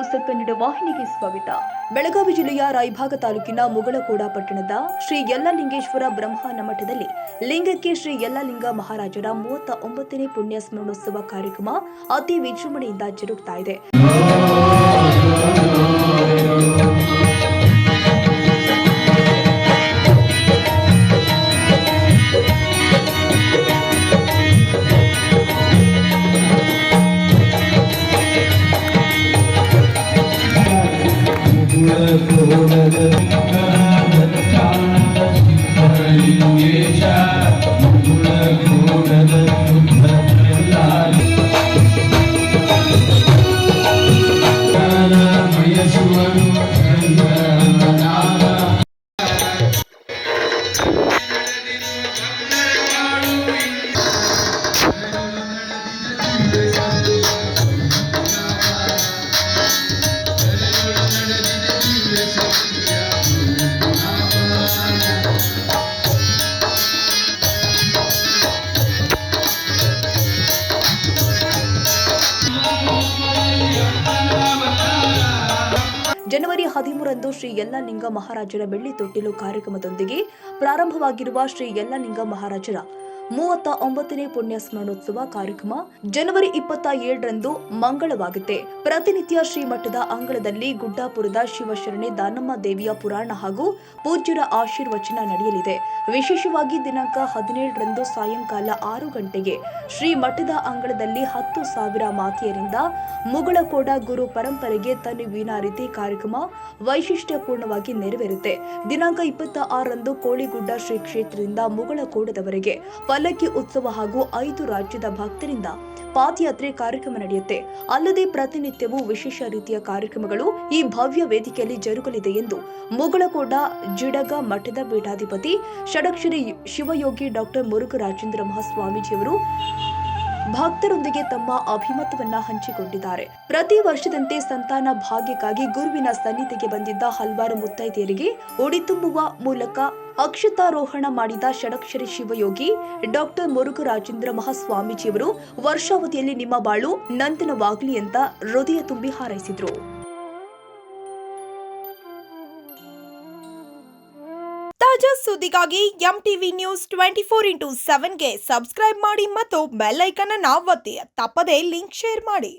News Kannada ವಾಹಿನಿಗೆ ಸ್ವಾಗತ. ಬೆಳಗಾವಿ ಜಿಲ್ಲೆಯ ರಾಯಭಾಗ ತಾಲೂಕಿನ ಮುಗಳಕೋಡ ಪಟ್ಟಣದ ಶ್ರೀ ಯಲ್ಲಲಿಂಗೇಶ್ವರ ಬ್ರಹ್ಮನ ಮಠದಲ್ಲಿ ಲಿಂಗಕ್ಕೆ ಶ್ರೀ ಯಲ್ಲಲಿಂಗ ಮಹಾರಾಜರ 39ನೇ ಪುಣ್ಯ ಸ್ಮರಣೋತ್ಸವ ಕಾರ್ಯಕ್ರಮ ಅತಿ ವಿಜೃಂಭಣೆಯಿಂದ ಜರುಗುತ್ತಾ ಇದೆ. ಜನವರಿ 13ರಂದು ಶ್ರೀ ಯಲ್ಲಲಿಂಗ ಮಹಾರಾಜರ ಬೆಳ್ಳಿ ತೊಟ್ಟಿಲು ಕಾರ್ಯಕ್ರಮದೊಂದಿಗೆ ಪ್ರಾರಂಭವಾಗಿರುವ ಶ್ರೀ ಯಲ್ಲಲಿಂಗ ಮಹಾರಾಜರ 39ನೇ ಪುಣ್ಯ ಸ್ಮರಣೋತ್ಸವ ಕಾರ್ಯಕ್ರಮ ಜನವರಿ 27ರಂದು ಮಂಗಳವಾಗುತ್ತೆ. ಪ್ರತಿನಿತ್ಯ ಶ್ರೀಮಠದ ಅಂಗಳದಲ್ಲಿ ಗುಡ್ಡಾಪುರದ ಶಿವಶರಣೆ ದಾನಮ್ಮ ದೇವಿಯ ಪುರಾಣ ಹಾಗೂ ಪೂಜ್ಯರ ಆಶೀರ್ವಚನ ನಡೆಯಲಿದೆ. ವಿಶೇಷವಾಗಿ ದಿನಾಂಕ 17ರಂದು ಸಾಯಂಕಾಲ 6 ಗಂಟೆಗೆ ಶ್ರೀಮಠದ ಅಂಗಳದಲ್ಲಿ 10,000 ಮಾತೆಯರಿಂದ ಮುಗಳಕೋಡ ಗುರು ಪರಂಪರೆಗೆ ತನುವೀನಾರಿತಿ ಕಾರ್ಯಕ್ರಮ ವೈಶಿಷ್ಟ್ಯಪೂರ್ಣವಾಗಿ ನೆರವೇರುತ್ತೆ. ದಿನಾಂಕ 26ರಂದು ಕೋಳಿಗುಡ್ಡ ಶ್ರೀ ಕ್ಷೇತ್ರದಿಂದ ಮುಗಳಕೋಡದವರೆಗೆ ಪಲ್ಲಕ್ಕಿ ಉತ್ಸವ ಹಾಗೂ 5 ರಾಜ್ಯದ ಭಕ್ತರಿಂದ ಪಾದಯಾತ್ರೆ ಕಾರ್ಯಕ್ರಮ ನಡೆಯುತ್ತೆ. ಅಲ್ಲದೆ ಪ್ರತಿನಿತ್ಯವೂ ವಿಶೇಷ ರೀತಿಯ ಕಾರ್ಯಕ್ರಮಗಳು ಈ ಭವ್ಯ ವೇದಿಕೆಯಲ್ಲಿ ಜರುಗಲಿದೆ ಎಂದು ಮುಗಳಕೋಡ ಜಿಡಗ ಮಠದ ಪೀಠಾಧಿಪತಿ ಷಡಕ್ಷರಿ ಶಿವಯೋಗಿ ಡಾಕ್ಟರ್ ಮುರುಘರಾಜೇಂದ್ರ ಮಹಾಸ್ವಾಮೀಜಿಯವರು ಭಕ್ತರೊಂದಿಗೆ ತಮ್ಮ ಅಭಿಮತವನ್ನ ಹಂಚಿಕೊಂಡಿದ್ದಾರೆ. ಪ್ರತಿ ವರ್ಷದಂತೆ ಸಂತಾನ ಭಾಗ್ಯಕ್ಕಾಗಿ ಗುರುವಿನ ಸನ್ನಿಧಿಗೆ ಬಂದಿದ್ದ ಹಲವಾರು ಮುತ್ತೈದೆಯರಿಗೆ ಉಡಿ ತುಂಬುವ ಮೂಲಕ ಅಕ್ಷತಾರೋಹಣ ಮಾಡಿದ ಷಡಕ್ಷರಿ ಶಿವಯೋಗಿ ಡಾಕ್ಟರ್ ಮುರುಘರಾಜೇಂದ್ರ ಮಹಾಸ್ವಾಮೀಜಿಯವರು ವರ್ಷಾವಧಿಯಲ್ಲಿ ನಿಮ್ಮ ಬಾಳು ನಂದನವಾಗಲಿ ಅಂತ ಹೃದಯ ತುಂಬಿ ಹಾರೈಸಿದ್ರು. ತಾಜಾ ಸುದ್ದಿಗಾಗಿ ಎಂಟಿವಿ ನ್ಯೂಸ್ 24x7ಗೆ ಸಬ್ಸ್ಕ್ರೈಬ್ ಮಾಡಿ ಮತ್ತು ಬೆಲ್ ಐಕಾನ್ ಅನ್ನು ಒತ್ತಿ. ತಪ್ಪದೇ ಲಿಂಕ್ ಶೇರ್ ಮಾಡಿ.